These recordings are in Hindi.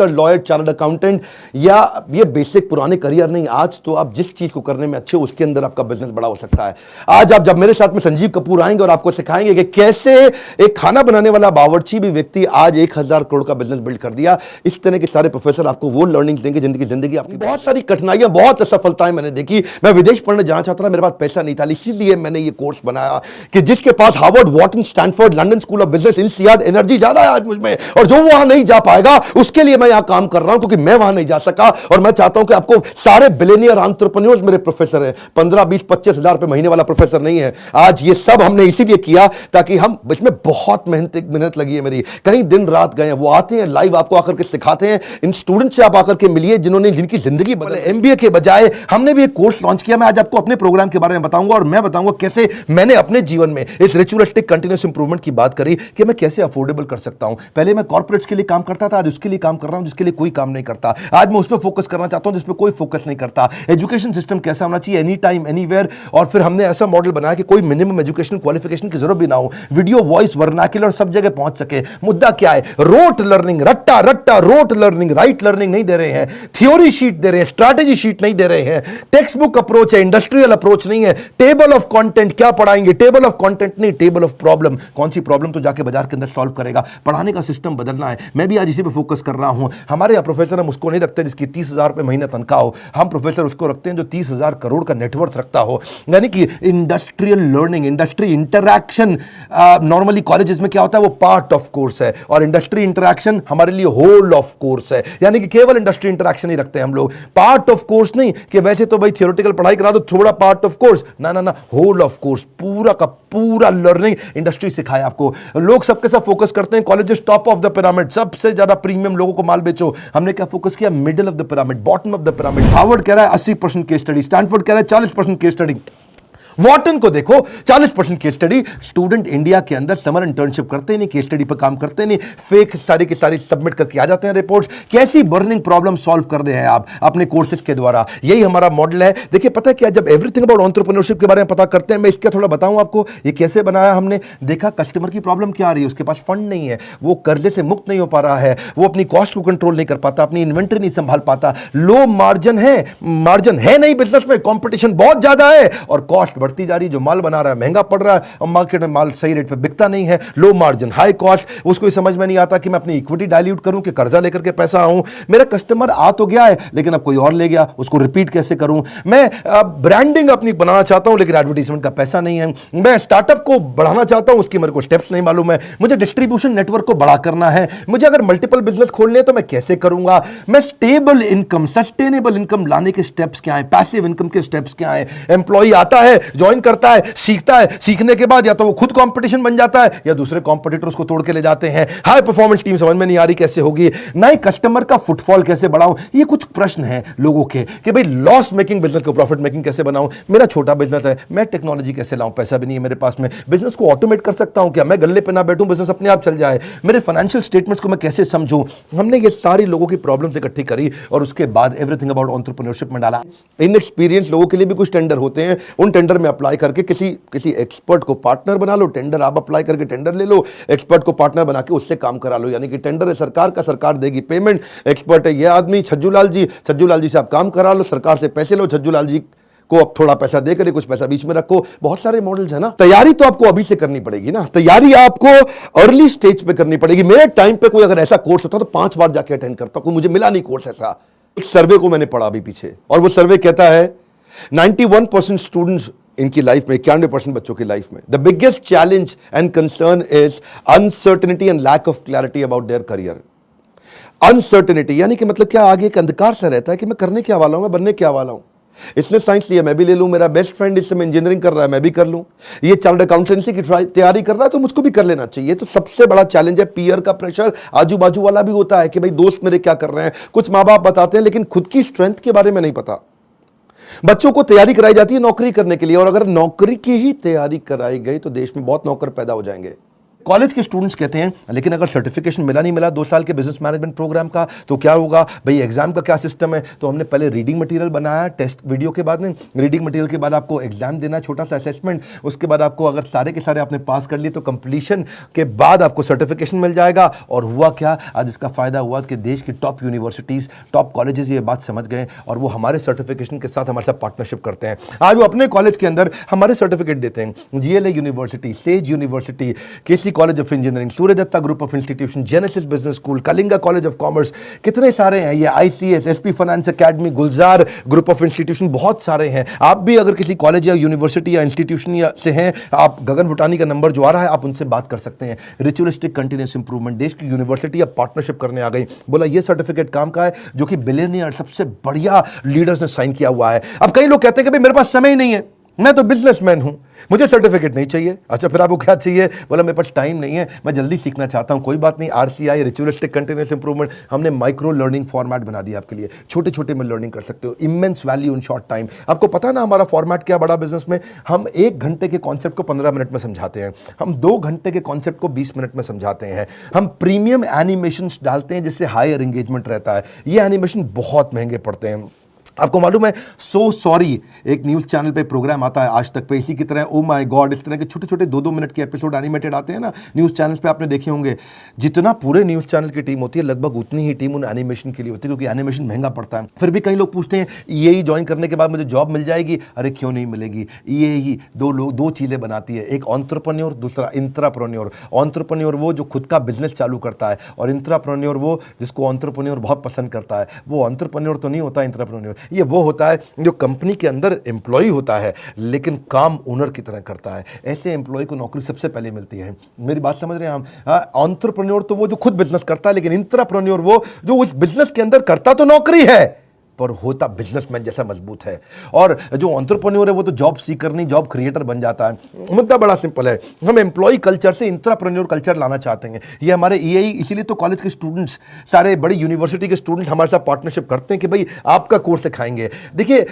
डॉक्टर, लॉयर, चार्टर्ड अकाउंटेंट या ये बेसिक पुराने करियर नहीं। आज तो आप जिस चीज को करने में अच्छे हो उसके अंदर आपका बिजनेस बड़ा हो सकता है। आज आप जब मेरे साथ में संजीव कपूर आएंगे और आपको सिखाएंगे कि कैसे एक खाना बनाने वाला बावर्ची भी व्यक्ति आज 1000 करोड़ का बिजनेस बिल्ड कर दिया। इस तरह के सारे प्रोफेसर आपको वो लर्निंग देंगे जिंदगी आपकी बहुत सारी कठिनाइयां, बहुत असफलताएं मैंने देखी। मैं विदेश पढ़ने जाना चाहता था, मेरे पास पैसा नहीं था, इसीलिए मैंने ये कोर्स बनाया कि जिसके पास Harvard, Wharton, Stanford, London School of Business, INSEAD, energy ज्यादा है आज मुझ में, और जो वहां नहीं जा पाएगा उसके लिए मैं यहां काम कर रहा हूं क्योंकि मैं वहां नहीं जा सका। और मैं चाहता हूं कि आपको सारे बिलियनियर एंटरप्रेन्योर्स मेरे प्रोफेसर हैं। 15, 20, 25 हजार रुपए महीने वाला प्रोफेसर नहीं है। आज ये सब हमने इसीलिए किया ताकि हम, इसमें बहुत मेहनत लगी है मेरी, कहीं दिन रात गए हैं। वो आते हैं लाइव, आपको आकर के सिखाते हैं। इन स्टूडेंट से आप आकर के मिलिए जिनकी जिंदगी बदले। एमबीए के बजाय हमने भी एक कोर्स लॉन्च किया। मैं आज आपको अपने प्रोग्राम के बारे में बताऊंगा और मैं बताऊंगा कैसे मैंने अपने जीवन में इस रिचुअलिस्टिक कंटीन्यूअस इंप्रूवमेंट की बात करी कि मैं कैसे अफोर्डेबल कर सकता हूं। पहले मैं कॉर्पोरेट्स के लिए काम करता था, आज उसके लिए काम कर रहा हूं जिसके लिए कोई काम नहीं करता। आज मैं उस पर फोकस करना चाहता हूं जिस पर कोई फोकस नहीं करता। एजुकेशन सिस्टम कैसा होना चाहिए, एनी टाइम एनीवेयर। और फिर हमने ऐसा मॉडल बनाया कि कोई मिनिमम एजुकेशन क्वालिफिकेशन की जरूरत भी ना हो, वीडियो, वॉइस, वर्नाक्युलर सब जगह पहुंच सके। मुद्दा क्या है? रोट लर्निंग, रट्टा रोट लर्निंग, राइट लर्निंग नहीं दे रहे हैं, थ्योरी शीट दे रहे हैं, स्ट्रैटेजी शीट नहीं दे रहे हैं, टेक्स्ट बुक अप्रोच है, इंडस्ट्रियल अप्रोच नहीं है। टेबल ऑफ कंटेंट क्या पढ़ाएंगे? टेबल ऑफ कंटेंट नहीं, टेबल ऑफ प्रॉब्लम। कौन सी प्रॉब्लम तो जाके बाजार के अंदर सॉल्व करेगा। पढ़ाने का सिस्टम बदलना है। मैं भी आज इसी पे फोकस कर रहा हूं। हमारे यहाँ प्रोफेसर हम उसको नहीं रखते जिसकी 30,000 रुपए महीने तनख्वाह हो। हम प्रोफेसर उसको रखते हैं जो 30,000 करोड़ का नेटवर्थ रखता हो। यानी कि industrial learning, industry interaction. Normally colleges में क्या होता है, वो पार्ट ऑफ कोर्स है, और इंडस्ट्री इंटरैक्शन हमारे लिए होल ऑफ कोर्स है। यानी कि केवल इंडस्ट्री इंटरैक्शन ही रखते हैं हम लोग, पार्ट ऑफ कोर्स नहीं कि वैसे तो भाई थियोरेटिकल पढ़ाई करा दो, थोड़ा पार्ट ऑफ कोर्स, ना, होल ऑफ कोर्स, पूरा का पूरा लर्निंग इंडस्ट्री सिखाए आपको। लोग सबके सब फोकस करते हैं colleges top of the pyramid, सबसे ज्यादा प्रीमियम लोगों को माल बेचो। हमने क्या फोकस किया? Middle of the pyramid, bottom of the pyramid. Harvard कह रहा है 80% केस स्टडी, स्टैनफोर्ड कह रहा है 40% केस स्टडी, वॉटन को देखो 40% केस स्टडी। स्टूडेंट इंडिया के अंदर समर इंटर्नशिप करते नहीं, केस स्टडी पर काम करते नहीं, फेक सारी की सारी सबमिट करके आ जाते हैं रिपोर्ट्स। कैसी बर्निंग प्रॉब्लम सॉल्व कर रहे हैं आप अपने कोर्सेज के द्वारा? यही हमारा मॉडल है। देखिए पता है क्या, जब एवरीथिंग अबाउट एंटरप्रेन्योरशिप के बारे में पता करते हैं, मैं इसका थोड़ा बताऊं आपको ये कैसे बनाया हमने। देखा कस्टमर की प्रॉब्लम क्या आ रही है, उसके पास फंड नहीं है, वो कर्जे से मुक्त नहीं हो पा रहा है, वो अपनी कॉस्ट को कंट्रोल नहीं कर पाता, अपनी इन्वेंट्री नहीं संभाल पाता, लो मार्जिन है नहीं बिजनेस में, कॉम्पिटिशन बहुत ज्यादा है और कॉस्ट बढ़ती जा रही है। जो माल बना रहा है महंगा पड़ रहा है और मार्केट में माल सही रेट पे बिकता नहीं है, लो मार्जिन, हाई कॉस्ट। उसको समझ में नहीं आता कि मैं अपनी इक्विटी डाइल्यूट करूं कि कर्जा लेकर के पैसा आऊं। मेरा कस्टमर आ तो गया है लेकिन अब कोई और ले गया, उसको रिपीट कैसे करूं। मैं ब्रांडिंग अपनी बनाना चाहता हूं लेकिन एडवर्टाइजमेंट का पैसा नहीं है। मैं स्टार्टअप को बढ़ाना चाहता हूं, उसकी मेरे को स्टेप्स नहीं मालूम है। मुझे डिस्ट्रीब्यूशन नेटवर्क को बड़ा करना है, मुझे अगर मल्टीपल बिजनेस खोलने हैं तो मैं कैसे करूंगा। मैं स्टेबल इनकम, सस्टेनेबल इनकम लाने के स्टेप्स क्या है, पैसिव इनकम के स्टेप्स क्या है। एम्प्लॉई आता है, ज्वाइन करता है, सीखता है, सीखने के बाद या तो वो खुद कंपटीशन बन जाता है या दूसरे कॉम्पिटिटर उसको तोड़ के ले जाते हैं। हाई परफॉर्मेंस टीम समझ में नहीं आ रही कैसे होगी, नए कस्टमर का फुटफॉल कैसे बढ़ाऊं। ये कुछ प्रश्न हैं लोगों के कि भाई लॉस मेकिंग बिजनेस को प्रॉफिट मेकिंग कैसे बनाऊं। मेरा छोटा बिजनेस है, मैं टेक्नोलॉजी कैसे लाऊं, पैसा भी नहीं है मेरे पास में। बिजनेस को ऑटोमेट कर सकता हूं क्या, मैं गल्ले पे ना बैठूं, बिजनेस अपने आप चल जाए। मेरे फाइनेंशियल स्टेटमेंट्स को मैं कैसे समझूं। हमने ये सारी लोगों की प्रॉब्लम्स इकट्ठी करी और उसके बाद एवरीथिंग अबाउट एंटरप्रेन्योरशिप में डाला। इनएक्सपीरियंस लोगों के लिए भी कुछ टेंडर होते हैं, उन टेंडर में अप्लाई करके किसी एक्सपर्ट को पार्टनर बना लो। टेंडर आप अप्लाई करके टेंडर ले लो, एक्सपर्ट को पार्टनर बना के उससे काम करा लो। यानी कि टेंडर है सरकार का, सरकार देगी पेमेंट, एक्सपर्ट है ये आदमी छज्जू लाल जी से आप काम करा लो, सरकार से पैसे लो, छज्जू लाल जी को अब थोड़ा पैसा देकर कुछ पैसा बीच में रखो। बहुत सारे मॉडल्स है ना। तैयारी तो आपको अभी से करनी पड़ेगी ना, तैयारी आपको अर्ली स्टेज पे करनी पड़ेगी। मेरे टाइम पे कोई अगर ऐसा कोर्स होता तो 5 बार जाके अटेंड करता, कोई मुझे मिला नहीं कोर्स ऐसा। एक सर्वे को मैंने पढ़ा अभी पीछे और वो सर्वे कहता है 91% स्टूडेंट्स इनकी लाइफ में, 91% बच्चों की लाइफ में the biggest challenge and concern is uncertainty and lack of clarity about their career. Uncertainty यानी कि मतलब क्या, आगे एक अंधकार सा रहता है कि मैं करने क्या वाला हूं, मैं बनने क्या वाला हूं। इसने साइंस लिया मैं भी ले लूं, मेरा बेस्ट फ्रेंड इस समय इंजीनियरिंग कर रहा है मैं भी कर लूं, ये चार्टर्ड अकाउंटेंसी की तैयारी कर रहा है तो मुझको भी कर लेना चाहिए। तो सबसे बड़ा चैलेंज है पीयर का प्रेशर। आजू बाजू वाला भी होता है कि भाई दोस्त मेरे क्या कर रहे हैं, कुछ माँ बाप बताते हैं लेकिन खुद की स्ट्रेंथ के बारे में नहीं पता। बच्चों को तैयारी कराई जाती है नौकरी करने के लिए, और अगर नौकरी की ही तैयारी कराई गई तो देश में बहुत नौकर पैदा हो जाएंगे। कॉलेज के स्टूडेंट्स कहते हैं लेकिन अगर सर्टिफिकेशन मिला नहीं मिला 2 साल के बिजनेस मैनेजमेंट प्रोग्राम का तो क्या होगा भाई, एग्जाम का क्या सिस्टम है। तो हमने पहले रीडिंग मटेरियल बनाया, टेस्ट वीडियो के बाद में रीडिंग मटेरियल के बाद आपको एग्जाम देना, छोटा सा असेसमेंट, उसके बाद आपको अगर सारे के सारे आपने पास कर लिए तो कंप्लीशन के बाद आपको सर्टिफिकेशन मिल जाएगा। और हुआ क्या, आज इसका फायदा हुआ कि देश की टॉप यूनिवर्सिटीज, टॉप कॉलेजेस ये बात समझ गए और वो हमारे सर्टिफिकेशन के साथ हमारे साथ पार्टनरशिप करते हैं। आज वो अपने कॉलेज के अंदर हमारे सर्टिफिकेट देते हैं। GLA University, Sage University, KC College of Engineering, Surya Datta group of institution, Genesis business school, Kalinga college of commerce, कितने सारे हैं ये, ICS, SP finance academy, Gulzar group of institution, बहुत सारे हैं। आप भी अगर किसी कॉलेज या यूनिवर्सिटी या इंस्टीट्यूशन से हैं, आप गगन भुटानी का नंबर जो आ रहा है आप उनसे बात कर सकते हैं। रिचुअलिस्टिक कंटिन्यूअस इंप्रूवमेंट, देश की यूनिवर्सिटी अब पार्टनरशिप करने आ गई। बोला ये सर्टिफिकेट काम का है जो कि बिलियनियर सबसे बढ़िया लीडर्स ने साइन किया हुआ है। अब कई लोग कहते हैं कि भाई मेरे पास समय ही नहीं है, मैं तो बिजनेसमैन हूं, मुझे सर्टिफिकेट नहीं चाहिए। अच्छा फिर आपको क्या चाहिए? बोला मेरे पास टाइम नहीं है, मैं जल्दी सीखना चाहता हूं। कोई बात नहीं, आरसीआई, रिचुअलिस्टिक कंटिन्यूअस इंप्रूवमेंट, हमने माइक्रो लर्निंग फॉर्मेट बना दिया आपके लिए। छोटे छोटे में लर्निंग कर सकते हो, immense value in short time. आपको पता ना हमारा फॉर्मेट क्या बड़ा बिजनेस में, हम 1 घंटे के कॉन्सेप्ट को 15 मिनट में समझाते हैं, हम 2 घंटे के कॉन्सेप्ट को 20 मिनट में समझाते हैं, हम प्रीमियम एनिमेशन डालते हैं जिससे हायर एंगेजमेंट रहता है। ये एनिमेशन बहुत महंगे पड़ते हैं। आपको मालूम है, सो सॉरी एक न्यूज चैनल पे प्रोग्राम आता है आज तक पे, इसी की तरह ओ माय गॉड, इस तरह के छोटे छोटे 2-2 मिनट के एपिसोड एनिमेटेड आते हैं ना न्यूज चैनल्स पे, आपने देखे होंगे। जितना पूरे न्यूज चैनल की टीम होती है लगभग उतनी ही टीम उन एनिमेशन के लिए होती है, क्योंकि एनिमेशन महंगा पड़ता है। फिर भी कई लोग पूछते हैं ईएई ज्वाइन करने के बाद मुझे जॉब मिल जाएगी? अरे क्यों नहीं मिलेगी। ईएई 2 चीजें बनाती है, एक एंटरप्रेन्योर, दूसरा इंट्राप्रेन्योर। एंटरप्रेन्योर वो जो खुद का बिजनेस चालू करता है, और इंट्राप्रेन्योर वो जिसको एंटरप्रेन्योर बहुत पसंद करता है। वो एंटरप्रेन्योर तो नहीं होता इंट्राप्रेन्योर, ये वो होता है जो कंपनी के अंदर एम्प्लॉय होता है लेकिन काम ओनर की तरह करता है। ऐसे एम्प्लॉय को नौकरी सबसे पहले मिलती है। मेरी बात समझ रहे हैं हम? एंटरप्रेन्योर तो वो जो खुद बिजनेस करता है, लेकिन इंट्राप्रेन्योर वो जो उस बिजनेस के अंदर करता तो नौकरी है पर होता बिजनेसमैन जैसा मजबूत है। और जो एंटरप्रेन्योर है वो तो जॉब सीकर नहीं जॉब क्रिएटर बन जाता है। मुद्दा बड़ा सिंपल है, हम एम्प्लॉय कल्चर से इंट्राप्रेन्योर कल्चर लाना चाहते हैं। ये हमारे ईएई, इसीलिए तो कॉलेज के स्टूडेंट्स, सारे बड़ी यूनिवर्सिटी के स्टूडेंट हमारे साथ पार्टनरशिप करते हैं कि भाई आपका कोर्स सिखाएंगे। देखिए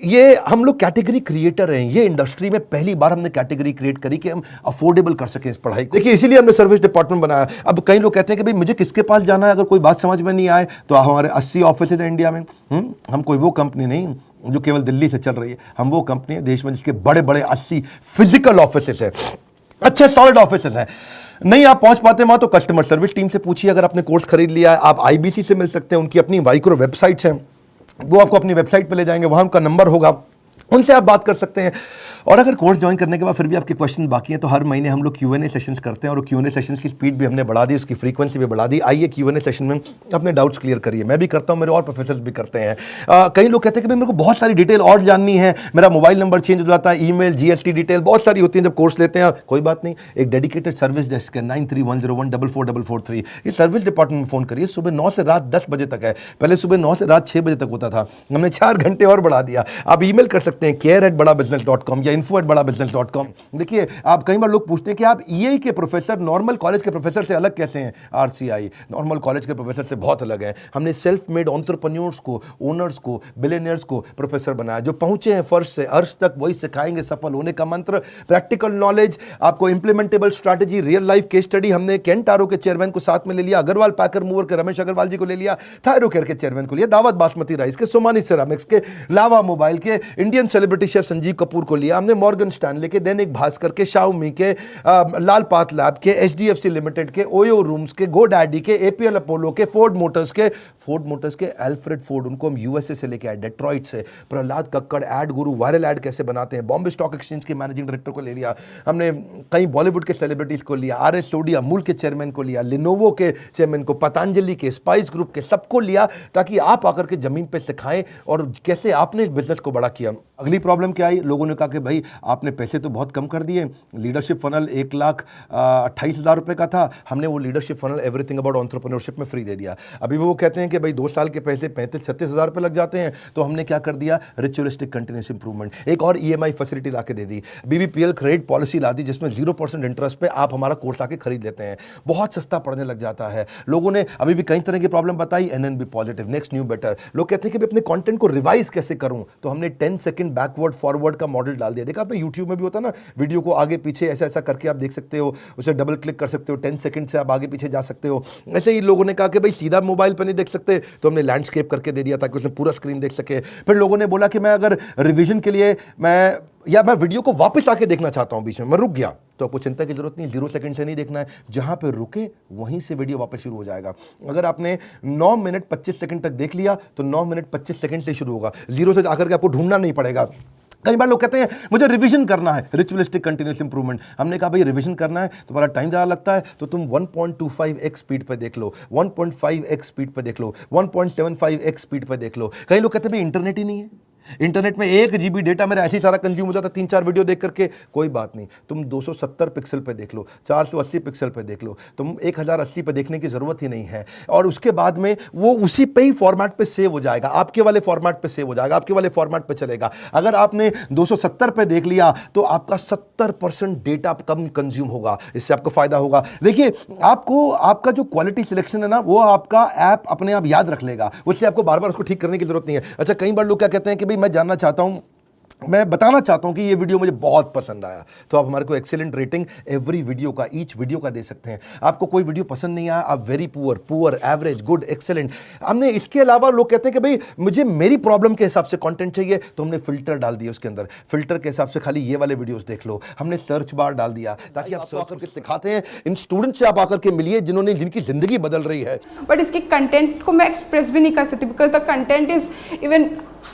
ये हम लोग कैटेगरी क्रिएटर हैं, ये इंडस्ट्री में पहली बार हमने कैटेगरी क्रिएट करी कि हम अफोर्डेबल कर सकें इस पढ़ाई को। देखिए इसीलिए हमने सर्विस डिपार्टमेंट बनाया। अब कई लोग कहते हैं कि भाई मुझे किसके पास जाना है अगर कोई बात समझ में नहीं आए, तो हमारे 80 ऑफिस है इंडिया में। हम कोई वो कंपनी नहीं जो केवल दिल्ली से चल रही है, हम वो कंपनी है देश में जिसके बड़े बड़े 80 फिजिकल ऑफिस है, अच्छे सॉलिड ऑफिस हैं। नहीं आप पहुंच पाते वहां तो कस्टमर सर्विस टीम से पूछिए। अगर आपने कोर्स खरीद लिया है, आप आईबीसी से मिल सकते हैं, उनकी अपनी माइक्रो वेबसाइट्स हैं, वो आपको अपनी वेबसाइट पे ले जाएंगे, वहां उनका नंबर होगा, उनसे आप बात कर सकते हैं। और अगर कोर्स ज्वाइन करने के बाद फिर भी आपके क्वेश्चन बाकी हैं तो हर महीने हम लोग Q&A सेशंस करते हैं, और Q&A सेशंस की स्पीड भी हमने बढ़ा दी, उसकी फ्रीक्वेंसी भी बढ़ा दी। आइए Q&A सेशन में अपने डाउट्स क्लियर करिए। मैं भी करता हूं, मेरे और प्रोफेसर्स भी करते हैं। कई लोग कहते हैं कि भाई मेरे को बहुत सारी डिटेल और जाननी है, मेरा मोबाइल नंबर चेंज हो जाता है, ईमेल, जीएसटी डिटेल बहुत सारी होती है जब कोर्स लेते हैं। कोई बात नहीं, एक डेडिकेटेड सर्विस डेस्क है 9310144443, ये सर्विस डिपार्टमेंट में फोन करिए। सुबह 9 से रात 10 बजे तक है, पहले सुबह 9 से रात 6 बजे तक होता था, हमने 4 घंटे और बढ़ा दिया। आप ईमेल कर सकते हैं care@badabusiness.com या info@badabusiness.com। देखिए आप कई बार लोग पूछते हैं कि आप ईएई के प्रोफेसर नॉर्मल कॉलेज के प्रोफेसर से अलग कैसे हैं? आरसीआई नॉर्मल कॉलेज के प्रोफेसर से बहुत अलग है। हमने सेल्फ मेड एंटरप्रेन्योर्स को, ओनर्स को, बिलियनियर्स को प्रोफेसर बनाया, जो पहुंचे हैं फर्श से अर्श तक, वही सिखाएंगे सफल होने का मंत्र, प्रैक्टिकल नॉलेज, आपको implementable strategy, real life case study. हमने केंटारो के चेयरमैन को साथ में ले लिया, अग्रवाल पैकर मूवर के रमेश अग्रवाल जी को ले लिया, थायरोकेयर के चेयरमैन को लिया, दावत बासमती राइस के, सोमानी सिरामिक्स के, लावा मोबाइल के, Indian celebrity chef Sanjeev Kapoor को लिया हमने, मॉर्गन स्टैनले के, दैनिक भास्कर के, शाओमी के, लाल पात लैब के, एचडीएफसी लिमिटेड के, ओयो रूम्स के, गोडैडी के, एपीएल अपोलो के, फोर्ड मोटर्स के, एल्फ्रेड फोर्ड, उनको हम यूएसए से लेके आए, डेट्रॉइट से, प्रहलाद कक्कड़, एड गुरु, वायरल एड कैसे बनाते हैं, बॉम्बे स्टॉक एक्सचेंज के मैनेजिंग डायरेक्टर को ले लिया हमने, कई बॉलीवुड के सेलिब्रिटीज को लिया, आर एस सोडी अमूल के चेयरमैन को लिया, लिनोवो के चेयरमैन को, पतंजलि के, स्पाइस ग्रुप के, सबको लिया ताकि आप आकर के जमीन पे सिखाएं और कैसे आपने इस बिजनेस को बड़ा किया। अगली प्रॉब्लम क्या आई, लोगों ने कहा कि भाई आपने पैसे तो बहुत कम कर दिए, लीडरशिप फनल 1,28,000 रुपए का था, हमने वो leadership funnel everything about entrepreneurship में फ्री दे दिया। अभी वो कहते हैं कि भाई 2 साल के पैसे 35-36,000 रुपए लग जाते हैं, तो हमने क्या कर दिया, रिचुअलिस्टिक कंटिन्यूअस इंप्रूवमेंट, एक और ईएमआई फैसिलिटी ला के दे दी, बीबीपीएल क्रेडिट पॉलिसी ला दी जिसमें 0% इंटरेस्ट पे आप हमारा कोर्स आके खरीद लेते हैं, बहुत सस्ता पड़ने लग जाता है। लोगों ने अभी भी कई तरह की प्रॉब्लम बताई, NNB positive, next new better. लोग कहते हैं कि मैं अपने कंटेंट को रिवाइज कैसे करूं, तो हमने 10 सेकंड बैकवर्ड फॉरवर्ड का मॉडल डाल दिया। देखा आपने यूट्यूब में भी होता है ना, वीडियो को आगे पीछे ऐसा ऐसा करके आप देख सकते हो, उसे डबल क्लिक कर सकते हो, 10 सेकंड से आप आगे पीछे जा सकते हो। ऐसे ही लोगों ने कहा कि भाई सीधा मोबाइल पर नहीं देख सकते, तो हमने लैंडस्केप करके दे दिया ताकि उसमें पूरा स्क्रीन देख सके। फिर लोगों ने बोला कि मैं अगर रिवीजन के लिए मैं वीडियो को वापस आके देखना चाहता हूं, बीच में मैं रुक गया, तो आपको चिंता की जरूरत नहीं, 0 सेकंड से नहीं देखना है, जहां पे रुके वहीं से वीडियो वापस शुरू हो जाएगा। अगर आपने 9 मिनट 25 सेकंड तक देख लिया तो 9 मिनट 25 सेकंड से शुरू होगा, 0 से आकर के आपको ढूंढना नहीं पड़ेगा। कई बार लोग कहते हैं मुझे रिवीजन करना है, रिचुअलिस्टिक कंटिन्यूअस इंप्रूवमेंट। हमने कहा भाई रिवीजन करना है, तुम्हारा टाइम ज़्यादा लगता है तो तुम 1.25x स्पीड पे देख लो, 1.5x स्पीड पे देख लो, 1.75x स्पीड पे देख लो। कई लोग कहते हैं भाई इंटरनेट ही नहीं है, इंटरनेट में 1 GB डेटा मेरा ऐसे ही सारा कंज्यूम हो जाता, 3-4 वीडियो देख करके। कोई बात नहीं, तुम 270 पिक्सल पे देख लो, 480 पिक्सल पे देख लो, तुम 1080 पे देखने की जरूरत ही नहीं है। और उसके बाद में वो उसी पे ही फॉर्मेट पे सेव हो जाएगा, आपके वाले फॉर्मेट पे सेव हो जाएगा, आपके वाले फॉर्मेट पे चलेगा। अगर आपने 270 पे देख लिया तो आपका 70% डेटा कम कंज्यूम होगा, इससे आपको फायदा होगा। देखिए आपको आपका जो क्वालिटी सिलेक्शन है ना, वो आपका ऐप अपने आप याद रख लेगा, उससे आपको बार बार उसको ठीक करने की जरूरत नहीं है। अच्छा, कई बार लोग क्या कहते हैं कि मैं जानना चाहता हूं, मैं बताना चाहता हूं कि ये वीडियो मुझे बहुत पसंद आया, तो आप हमारे को एक्सीलेंट रेटिंग एवरी वीडियो का, ईच वीडियो का दे सकते हैं। आपको कोई वीडियो पसंद नहीं आया, आप very poor, average, good, excellent. हमने इसके अलावा लोग कहते हैं कि भाई मुझे मेरी प्रॉब्लम के हिसाब से कंटेंट चाहिए, तो हमने फिल्टर डाल दिया उसके अंदर, फिल्टर के हिसाब से खाली ये वाले वीडियोस देख लो। हमने सर्च बार डाल दिया ताकि आप सर्च करके सिखाते हैं। इन स्टूडेंट से आप आकर के मिलिए जिनकी जिंदगी बदल रही है। बट इसके कंटेंट को मैं एक्सप्रेस भी नहीं कर सकती, because the content is even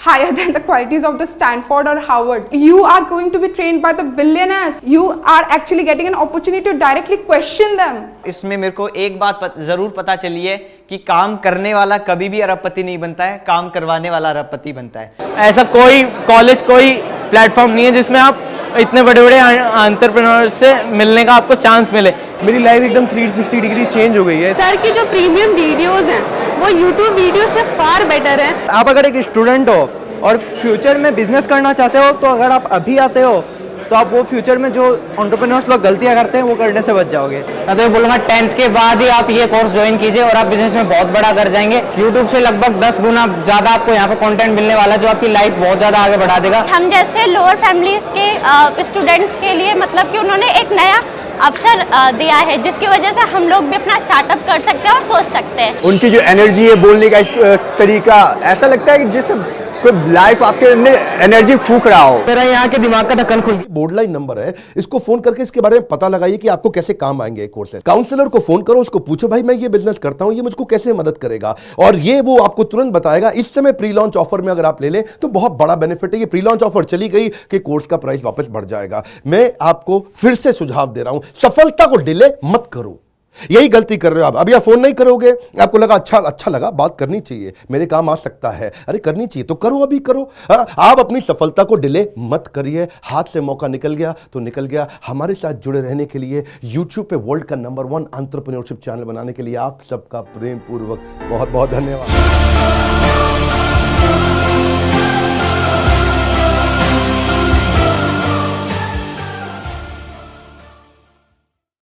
higher than the qualities of the Stanford or Harvard. You are going to be trained by the billionaires. You are actually getting an opportunity to directly question them. इसमें मेरे को एक बात जरूर पता चली है कि काम करने वाला कभी भी अरबपति नहीं बनता है, काम करवाने वाला अरबपति बनता है। ऐसा कोई कॉलेज, कोई प्लेटफॉर्म नहीं है जिसमें आप इतने बड़े बड़े एंटरप्रेन्योर से मिलने का आपको चांस मिले। मेरी लाइफ एकदम 360 डिग्री चेंज हो गई है। सर की जो प्रीमियम वीडियोस हैं वो यूट्यूब वीडियो से फार बेटर है। आप अगर एक स्टूडेंट हो और फ्यूचर में बिजनेस करना चाहते हो, तो अगर आप अभी आते हो तो आप वो फ्यूचर में जो एंटरप्रेन्योर्स लोग गलतियां करते हैं वो करने से बच जाओगे। मैं तो बोलूँगा 10th के बाद ही आप ये कोर्स ज्वाइन कीजिए और आप बिजनेस में बहुत बड़ा कर जाएंगे। यूट्यूब से लगभग 10 गुना ज़्यादा आपको यहाँ पे कंटेंट मिलने वाला है, जो आपकी लाइफ बहुत ज़्यादा आगे बढ़ा देगा। हम जैसे लोअर फैमिली के स्टूडेंट्स के लिए मतलब कि उन्होंने एक नया अवसर दिया है, जिसकी वजह से हम लोग भी अपना स्टार्टअप कर सकते हैं और सोच सकते हैं। उनकी जो एनर्जी है, बोलने का तरीका, ऐसा लगता है कि जैसे कोई लाइफ आपके अंदर एनर्जी फूंक रहा हो। मेरा यहाँ के दिमाग का ढक्कन खुल। बोर्ड लाइन नंबर है, इसको फोन करके इसके बारे में पता लगाइए कि आपको कैसे काम आएंगे कोर्स से। काउंसलर को फोन करो, उसको पूछो भाई मैं ये बिजनेस करता हूं, ये मुझको कैसे मदद करेगा, और ये वो आपको तुरंत बताएगा। इस समय प्री लॉन्च ऑफर में अगर आप ले लें तो बहुत बड़ा बेनिफिट है। ये प्री लॉन्च ऑफर चली गई कि कोर्स का प्राइस वापस बढ़ जाएगा। मैं आपको फिर से सुझाव दे रहा हूं, सफलता को डिले मत करो। यही गलती कर रहे हो आप। अभी आप फोन नहीं करोगे, आपको लगा अच्छा लगा, बात करनी चाहिए, मेरे काम आ सकता है, अरे करनी चाहिए तो करो, अभी करो। आप अपनी सफलता को डिले मत करिए। हाथ से मौका निकल गया तो निकल गया। हमारे साथ जुड़े रहने के लिए, यूट्यूब पे वर्ल्ड का नंबर 1 एंटरप्रेन्योरशिप चैनल बनाने के लिए आप सबका प्रेम पूर्वक बहुत बहुत धन्यवाद।